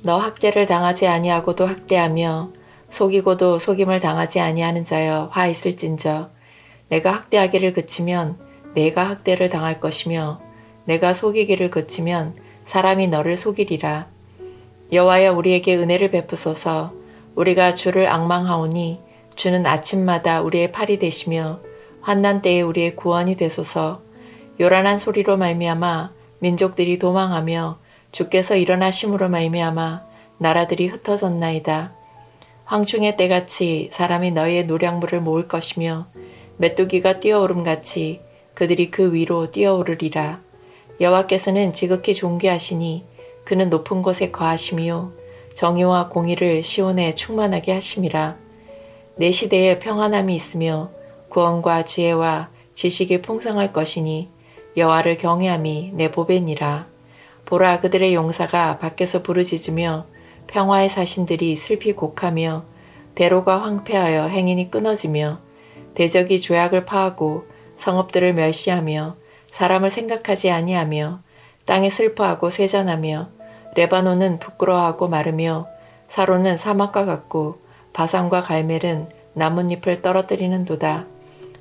너 학대를 당하지 아니하고도 학대하며 속이고도 속임을 당하지 아니하는 자여 화 있을진저. 내가 학대하기를 그치면 내가 학대를 당할 것이며 내가 속이기를 그치면 사람이 너를 속이리라. 여호와여 우리에게 은혜를 베푸소서. 우리가 주를 앙망하오니 주는 아침마다 우리의 팔이 되시며 환난 때에 우리의 구원이 되소서. 요란한 소리로 말미암아 민족들이 도망하며 주께서 일어나심으로 말미암아 나라들이 흩어졌나이다. 황충의 때같이 사람이 너희의 노량물을 모을 것이며 메뚜기가 뛰어오름같이 그들이 그 위로 뛰어오르리라. 여호와께서는 지극히 존귀하시니 그는 높은 곳에 거하시며 정의와 공의를 시온에 충만하게 하심이라. 내 시대에 평안함이 있으며 구원과 지혜와 지식이 풍성할 것이니 여호와를 경외함이 내 보배니라. 보라 그들의 용사가 밖에서 부르짖으며 평화의 사신들이 슬피 곡하며 대로가 황폐하여 행인이 끊어지며 대적이 죄악을 파하고 성읍들을 멸시하며 사람을 생각하지 아니하며 땅에 슬퍼하고 쇠잔하며 레바논은 부끄러워하고 마르며 사로는 사막과 같고 바산과 갈멜은 나뭇잎을 떨어뜨리는도다.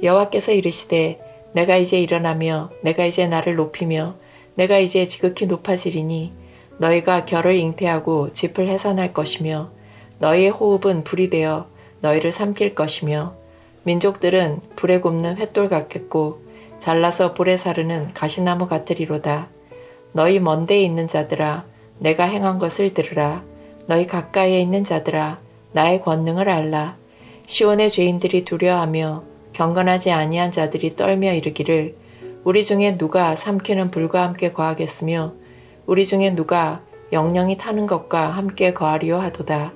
여호와께서 이르시되 내가 이제 일어나며 내가 이제 나를 높이며 내가 이제 지극히 높아지리니 너희가 결을 잉태하고 짚을 해산할 것이며 너희의 호흡은 불이 되어 너희를 삼킬 것이며 민족들은 불에 굽는 횃돌 같겠고 잘라서 불에 사르는 가시나무 같으리로다. 너희 먼 데에 있는 자들아 내가 행한 것을 들으라. 너희 가까이에 있는 자들아 나의 권능을 알라. 시온의 죄인들이 두려워하며 경건하지 아니한 자들이 떨며 이르기를 우리 중에 누가 삼키는 불과 함께 거하겠으며 우리 중에 누가 영영이 타는 것과 함께 거하리요 하도다.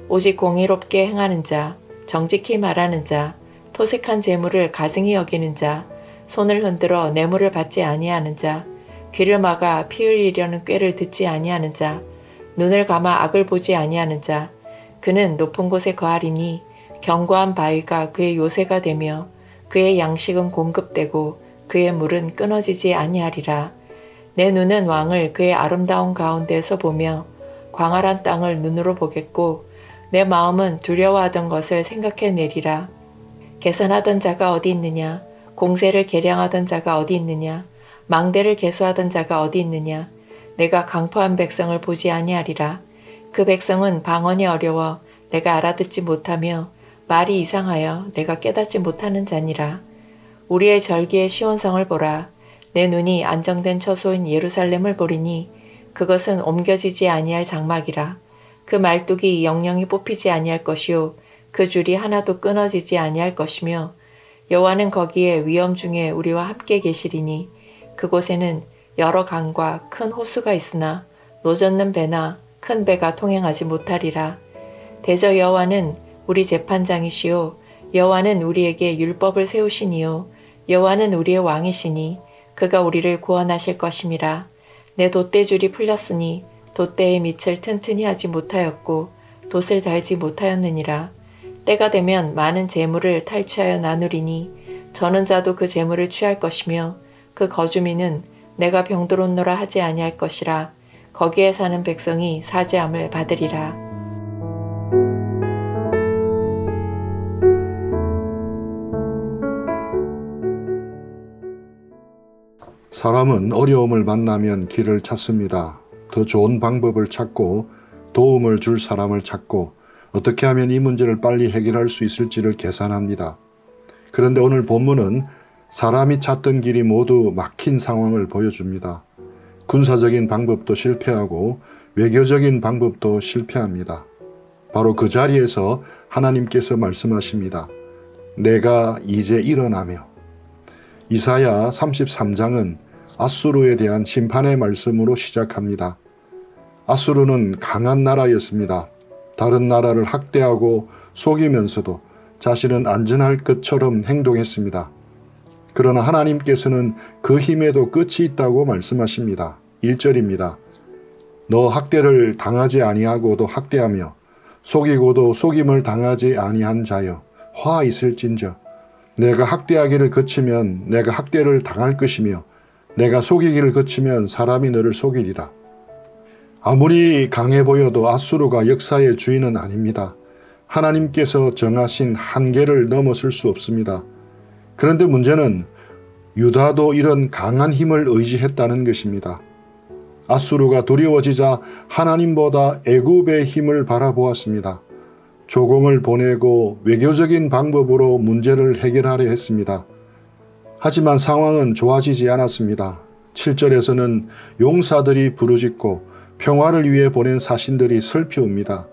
오직 공의롭게 행하는 자, 정직히 말하는 자, 토색한 재물을 가증히 여기는 자, 손을 흔들어 뇌물을 받지 아니하는 자, 귀를 막아 피 흘리려는 꾀를 듣지 아니하는 자, 눈을 감아 악을 보지 아니하는 자, 그는 높은 곳에 거하리니 견고한 바위가 그의 요새가 되며 그의 양식은 공급되고 그의 물은 끊어지지 아니하리라. 내 눈은 왕을 그의 아름다운 가운데에서 보며 광활한 땅을 눈으로 보겠고 내 마음은 두려워하던 것을 생각해내리라. 계산하던 자가 어디 있느냐? 공세를 계량하던 자가 어디 있느냐? 망대를 계수하던 자가 어디 있느냐? 내가 강포한 백성을 보지 아니하리라. 그 백성은 방언이 어려워 내가 알아듣지 못하며 말이 이상하여 내가 깨닫지 못하는 자니라. 우리의 절기의 시온성을 보라. 내 눈이 안정된 처소인 예루살렘을 보리니 그것은 옮겨지지 아니할 장막이라. 그 말뚝이 영영이 뽑히지 아니할 것이요 그 줄이 하나도 끊어지지 아니할 것이며 여호와는 거기에 위엄 중에 우리와 함께 계시리니 그곳에는 여러 강과 큰 호수가 있으나 노젓는 배나 큰 배가 통행하지 못하리라. 대저 여호와는 우리 재판장이시요 여호와는 우리에게 율법을 세우시니요 여호와는 우리의 왕이시니 그가 우리를 구원하실 것임이라. 내 돛대줄이 풀렸으니 돛대의 밑을 튼튼히 하지 못하였고 돛을 달지 못하였느니라. 때가 되면 많은 재물을 탈취하여 나누리니 저는 자도 그 재물을 취할 것이며 그 거주민은 내가 병들었노라 하지 아니할 것이라. 거기에 사는 백성이 사죄함을 받으리라. 사람은 어려움을 만나면 길을 찾습니다. 더 좋은 방법을 찾고 도움을 줄 사람을 찾고 어떻게 하면 이 문제를 빨리 해결할 수 있을지를 계산합니다. 그런데 오늘 본문은 사람이 찾던 길이 모두 막힌 상황을 보여줍니다. 군사적인 방법도 실패하고 외교적인 방법도 실패합니다. 바로 그 자리에서 하나님께서 말씀하십니다. 내가 이제 일어나며. 이사야 33장은 아수르에 대한 심판의 말씀으로 시작합니다. 아수르는 강한 나라였습니다. 다른 나라를 학대하고 속이면서도 자신은 안전할 것처럼 행동했습니다. 그러나 하나님께서는 그 힘에도 끝이 있다고 말씀하십니다. 1절입니다. 너 학대를 당하지 아니하고도 학대하며 속이고도 속임을 당하지 아니한 자여 화 있을진저. 내가 학대하기를 그치면 내가 학대를 당할 것이며 내가 속이기를 그치면 사람이 너를 속이리라. 아무리 강해 보여도 아수르가 역사의 주인은 아닙니다. 하나님께서 정하신 한계를 넘어설 수 없습니다. 그런데 문제는 유다도 이런 강한 힘을 의지했다는 것입니다. 아수르가 두려워지자 하나님보다 애굽의 힘을 바라보았습니다. 조공을 보내고 외교적인 방법으로 문제를 해결하려 했습니다. 하지만 상황은 좋아지지 않았습니다. 7절에서는 용사들이 부르짖고 평화를 위해 보낸 사신들이 슬피웁니다.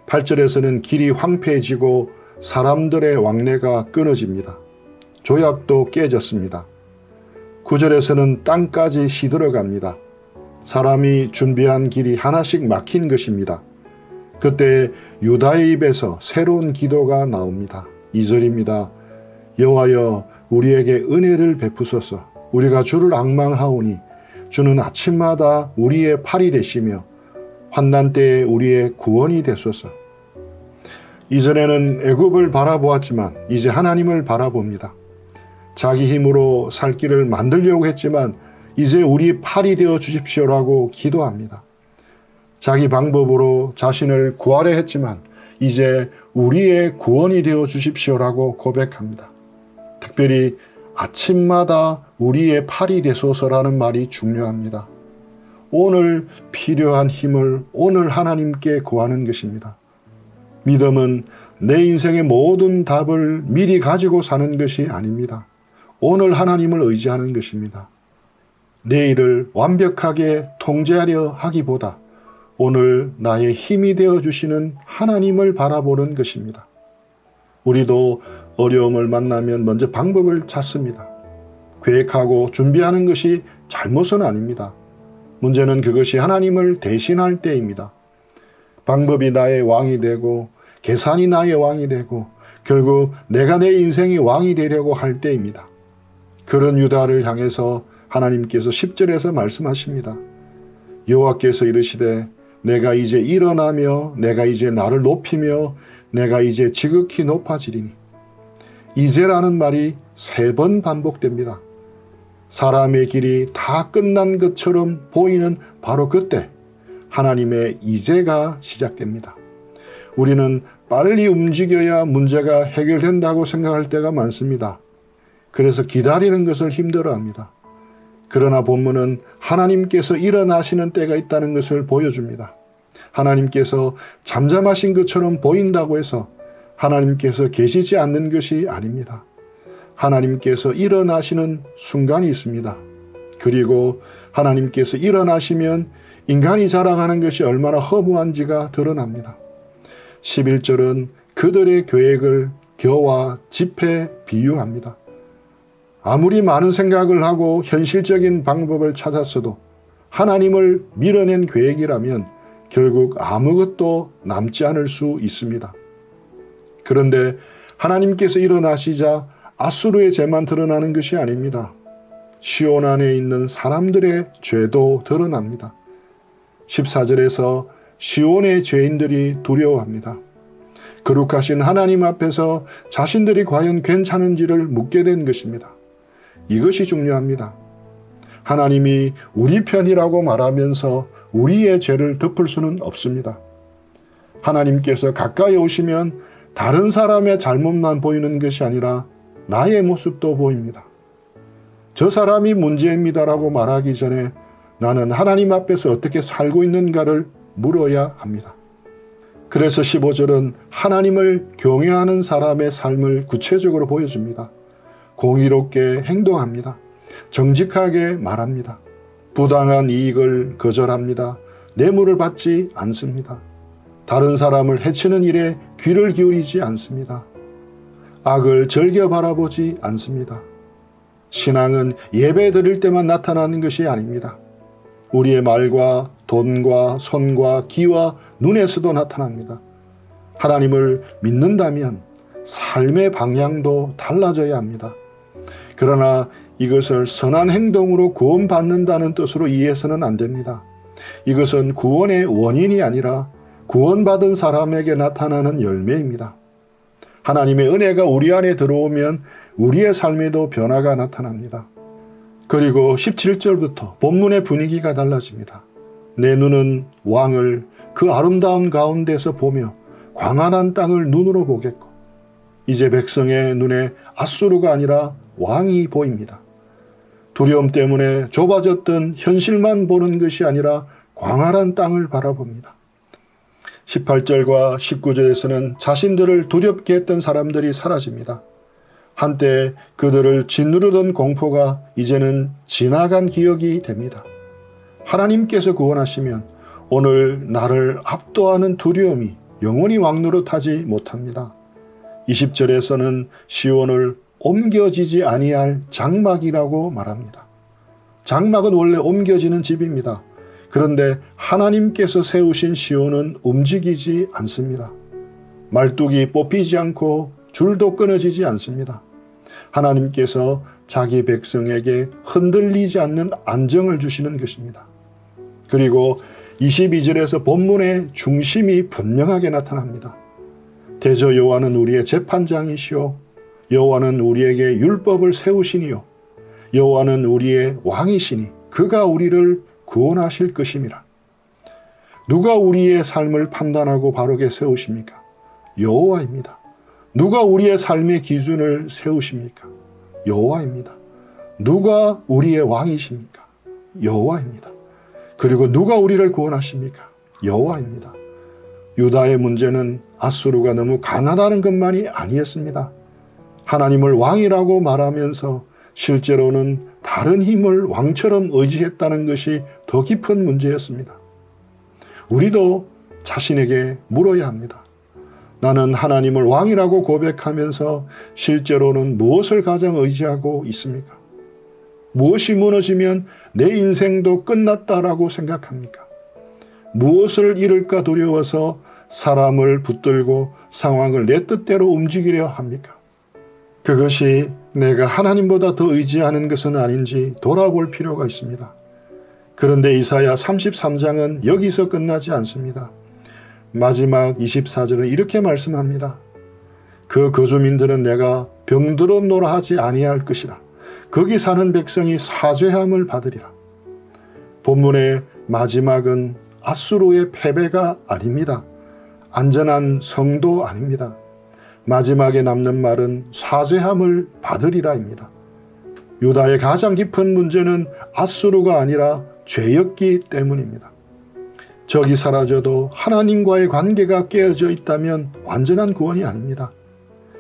8절에서는 길이 황폐해지고 사람들의 왕래가 끊어집니다. 조약도 깨졌습니다. 9절에서는 땅까지 시들어갑니다. 사람이 준비한 길이 하나씩 막힌 것입니다. 그때 유다의 입에서 새로운 기도가 나옵니다. 2절입니다. 여호와여 우리에게 은혜를 베푸소서. 우리가 주를 앙망하오니 주는 아침마다 우리의 팔이 되시며 환난 때에 우리의 구원이 되소서. 이전에는 애굽을 바라보았지만 이제 하나님을 바라봅니다. 자기 힘으로 살 길을 만들려고 했지만 이제 우리 팔이 되어 주십시오라고 기도합니다. 자기 방법으로 자신을 구하려 했지만 이제 우리의 구원이 되어 주십시오라고 고백합니다. 특별히 아침마다 우리의 팔이 되소서라는 말이 중요합니다. 오늘 필요한 힘을 오늘 하나님께 구하는 것입니다. 믿음은 내 인생의 모든 답을 미리 가지고 사는 것이 아닙니다. 오늘 하나님을 의지하는 것입니다. 내일을 완벽하게 통제하려 하기보다 오늘 나의 힘이 되어주시는 하나님을 바라보는 것입니다. 우리도 어려움을 만나면 먼저 방법을 찾습니다. 계획하고 준비하는 것이 잘못은 아닙니다. 문제는 그것이 하나님을 대신할 때입니다. 방법이 나의 왕이 되고 계산이 나의 왕이 되고 결국 내가 내 인생의 왕이 되려고 할 때입니다. 그런 유다를 향해서 하나님께서 10절에서 말씀하십니다. 여호와께서 이르시되 내가 이제 일어나며 내가 이제 나를 높이며 내가 이제 지극히 높아지리니. 이제라는 말이 3번 반복됩니다. 사람의 길이 다 끝난 것처럼 보이는 바로 그때 하나님의 이제가 시작됩니다. 우리는 빨리 움직여야 문제가 해결된다고 생각할 때가 많습니다. 그래서 기다리는 것을 힘들어합니다. 그러나 본문은 하나님께서 일어나시는 때가 있다는 것을 보여줍니다. 하나님께서 잠잠하신 것처럼 보인다고 해서 하나님께서 계시지 않는 것이 아닙니다. 하나님께서 일어나시는 순간이 있습니다. 그리고 하나님께서 일어나시면 인간이 자랑하는 것이 얼마나 허무한지가 드러납니다. 11절은 그들의 계획을 겨와 집에 비유합니다. 아무리 많은 생각을 하고 현실적인 방법을 찾았어도 하나님을 밀어낸 계획이라면 결국 아무것도 남지 않을 수 있습니다. 그런데 하나님께서 일어나시자 아수르의 죄만 드러나는 것이 아닙니다. 시온 안에 있는 사람들의 죄도 드러납니다. 14절에서 시온의 죄인들이 두려워합니다. 거룩하신 하나님 앞에서 자신들이 과연 괜찮은지를 묻게 된 것입니다. 이것이 중요합니다. 하나님이 우리 편이라고 말하면서 우리의 죄를 덮을 수는 없습니다. 하나님께서 가까이 오시면 다른 사람의 잘못만 보이는 것이 아니라 나의 모습도 보입니다. 저 사람이 문제입니다라고 말하기 전에 나는 하나님 앞에서 어떻게 살고 있는가를 물어야 합니다. 그래서 15절은 하나님을 경외하는 사람의 삶을 구체적으로 보여줍니다. 공의롭게 행동합니다. 정직하게 말합니다. 부당한 이익을 거절합니다. 뇌물을 받지 않습니다. 다른 사람을 해치는 일에 귀를 기울이지 않습니다. 악을 즐겨 바라보지 않습니다. 신앙은 예배 드릴 때만 나타나는 것이 아닙니다. 우리의 말과 돈과 손과 귀와 눈에서도 나타납니다. 하나님을 믿는다면 삶의 방향도 달라져야 합니다. 그러나 이것을 선한 행동으로 구원받는다는 뜻으로 이해해서는 안 됩니다. 이것은 구원의 원인이 아니라 구원받은 사람에게 나타나는 열매입니다. 하나님의 은혜가 우리 안에 들어오면 우리의 삶에도 변화가 나타납니다. 그리고 17절부터 본문의 분위기가 달라집니다. 내 눈은 왕을 그 아름다운 가운데서 보며 광활한 땅을 눈으로 보겠고, 이제 백성의 눈에 앗수르가 아니라 왕이 보입니다. 두려움 때문에 좁아졌던 현실만 보는 것이 아니라 광활한 땅을 바라봅니다. 18절과 19절에서는 자신들을 두렵게 했던 사람들이 사라집니다. 한때 그들을 짓누르던 공포가 이제는 지나간 기억이 됩니다. 하나님께서 구원하시면 오늘 나를 압도하는 두려움이 영원히 왕노릇하지 못합니다. 20절에서는 시온을 옮겨지지 아니할 장막이라고 말합니다. 장막은 원래 옮겨지는 집입니다. 그런데 하나님께서 세우신 시온은 움직이지 않습니다. 말뚝이 뽑히지 않고 줄도 끊어지지 않습니다. 하나님께서 자기 백성에게 흔들리지 않는 안정을 주시는 것입니다. 그리고 22절에서 본문의 중심이 분명하게 나타납니다. 대저 여호와는 우리의 재판장이시오. 여호와는 우리에게 율법을 세우시니요. 여호와는 우리의 왕이시니 그가 우리를 구원하실 것임이라. 누가 우리의 삶을 판단하고 바르게 세우십니까? 여호와입니다. 누가 우리의 삶의 기준을 세우십니까? 여호와입니다. 누가 우리의 왕이십니까? 여호와입니다. 그리고 누가 우리를 구원하십니까? 여호와입니다. 유다의 문제는 앗수르가 너무 강하다는 것만이 아니었습니다. 하나님을 왕이라고 말하면서 실제로는 다른 힘을 왕처럼 의지했다는 것이 더 깊은 문제였습니다. 우리도 자신에게 물어야 합니다. 나는 하나님을 왕이라고 고백하면서 실제로는 무엇을 가장 의지하고 있습니까? 무엇이 무너지면 내 인생도 끝났다라고 생각합니까? 무엇을 잃을까 두려워서 사람을 붙들고 상황을 내 뜻대로 움직이려 합니까? 그것이 내가 하나님보다 더 의지하는 것은 아닌지 돌아볼 필요가 있습니다. 그런데 이사야 33장은 여기서 끝나지 않습니다. 마지막 24절은 이렇게 말씀합니다. 그 거주민들은 내가 병들었노라 하지 아니할 것이라. 거기 사는 백성이 사죄함을 받으리라. 본문의 마지막은 앗수르의 패배가 아닙니다. 안전한 성도 아닙니다. 마지막에 남는 말은 사죄함을 받으리라입니다. 유다의 가장 깊은 문제는 앗수르가 아니라 죄였기 때문입니다. 적이 사라져도 하나님과의 관계가 깨어져 있다면 완전한 구원이 아닙니다.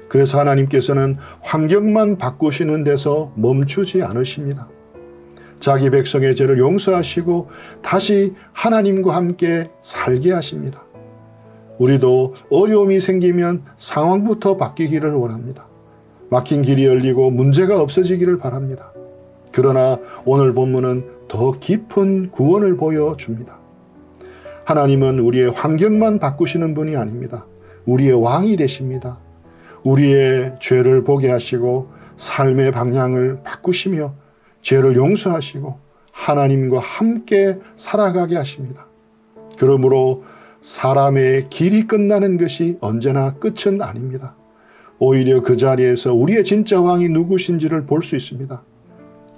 그래서 하나님께서는 환경만 바꾸시는 데서 멈추지 않으십니다. 자기 백성의 죄를 용서하시고 다시 하나님과 함께 살게 하십니다. 우리도 어려움이 생기면 상황부터 바뀌기를 원합니다. 막힌 길이 열리고 문제가 없어지기를 바랍니다. 그러나 오늘 본문은 더 깊은 구원을 보여줍니다. 하나님은 우리의 환경만 바꾸시는 분이 아닙니다. 우리의 왕이 되십니다. 우리의 죄를 보게 하시고 삶의 방향을 바꾸시며 죄를 용서하시고 하나님과 함께 살아가게 하십니다. 그러므로 사람의 길이 끝나는 것이 언제나 끝은 아닙니다. 오히려 그 자리에서 우리의 진짜 왕이 누구신지를 볼 수 있습니다.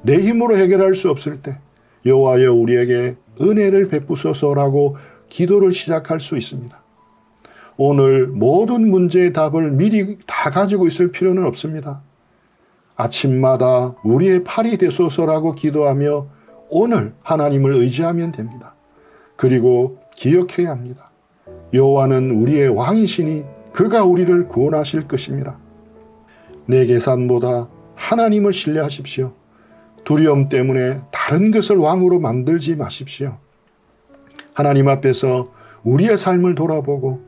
내 힘으로 해결할 수 없을 때 여호와여 우리에게 은혜를 베푸소서라고 기도를 시작할 수 있습니다. 오늘 모든 문제의 답을 미리 다 가지고 있을 필요는 없습니다. 아침마다 우리의 팔이 되소서라고 기도하며 오늘 하나님을 의지하면 됩니다. 그리고 기억해야 합니다. 여호와는 우리의 왕이시니 그가 우리를 구원하실 것입니다. 내 계산보다 하나님을 신뢰하십시오. 두려움 때문에 다른 것을 왕으로 만들지 마십시오. 하나님 앞에서 우리의 삶을 돌아보고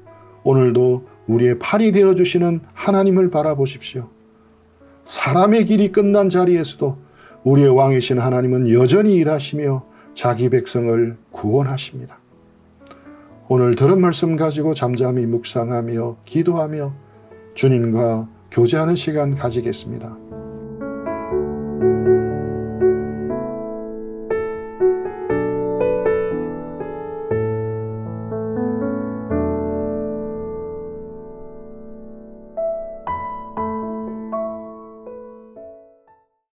오늘도 우리의 팔이 되어주시는 하나님을 바라보십시오. 사람의 길이 끝난 자리에서도 우리의 왕이신 하나님은 여전히 일하시며 자기 백성을 구원하십니다. 오늘 들은 말씀 가지고 잠잠히 묵상하며 기도하며 주님과 교제하는 시간 가지겠습니다.